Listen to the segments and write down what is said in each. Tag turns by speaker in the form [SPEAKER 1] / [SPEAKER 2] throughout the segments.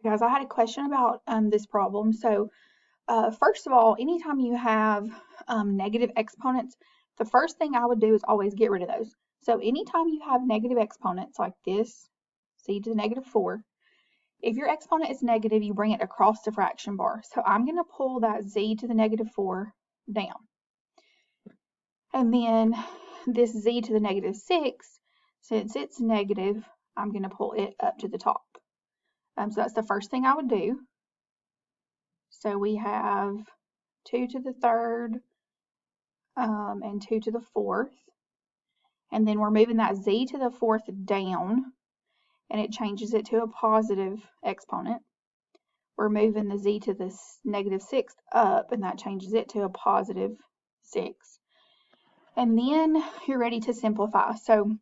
[SPEAKER 1] Guys, I had a question about this problem. So, first of all, anytime you have negative exponents, the first thing I would do is always get rid of those. So, anytime you have negative exponents like this, z to the negative 4, if your exponent is negative, you bring it across the fraction bar. So, I'm going to pull that z to the negative 4 down. And then this z to the negative 6, since it's negative, I'm going to pull it up to the top. So that's the first thing I would do. So we have 2 to the third and 2 to the fourth. And then we're moving that z to the fourth down, and it changes it to a positive exponent. We're moving the z to the negative sixth up, and that changes it to a positive 6. And then you're ready to simplify. So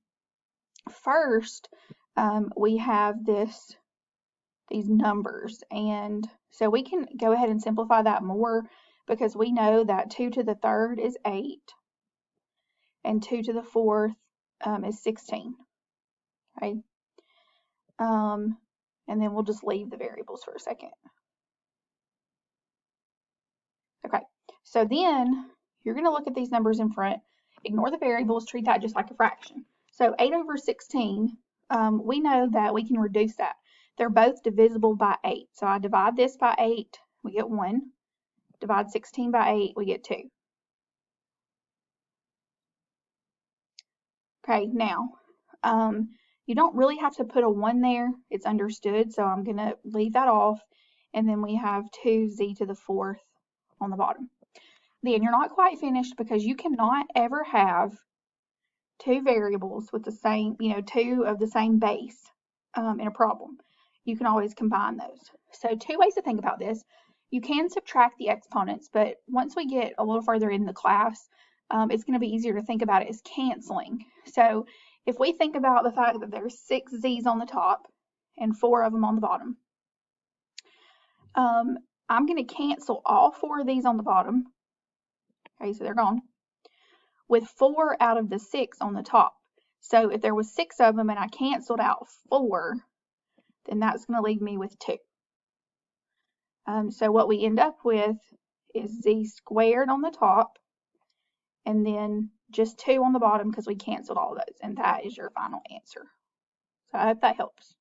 [SPEAKER 1] first, we have these numbers, and so we can go ahead and simplify that more because we know that 2 to the third is 8 and 2 to the fourth is 16. Okay, and then we'll just leave the variables for a second. Okay, so then you're going to look at these numbers in front, ignore the variables, treat that just like a fraction. So 8 over 16, we know that we can reduce that. They're both divisible by 8. So I divide this by 8, we get 1. Divide 16 by 8, we get 2. Okay, now, you don't really have to put a 1 there. It's understood, so I'm going to leave that off. And then we have 2z to the fourth on the bottom. Then you're not quite finished because you cannot ever have two variables with the same, two of the same base in a problem. You can always combine those. So two ways to think about this. You can subtract the exponents, but once we get a little further in the class, it's going to be easier to think about it as canceling. So if we think about the fact that there's 6 z's on the top and 4 of them on the bottom, I'm going to cancel all 4 of these on the bottom. Okay, so they're gone. With 4 out of the 6 on the top. So if there was 6 of them and I canceled out 4, then that's going to leave me with 2. So what we end up with is z squared on the top and then just 2 on the bottom because we canceled all those. And that is your final answer. So I hope that helps.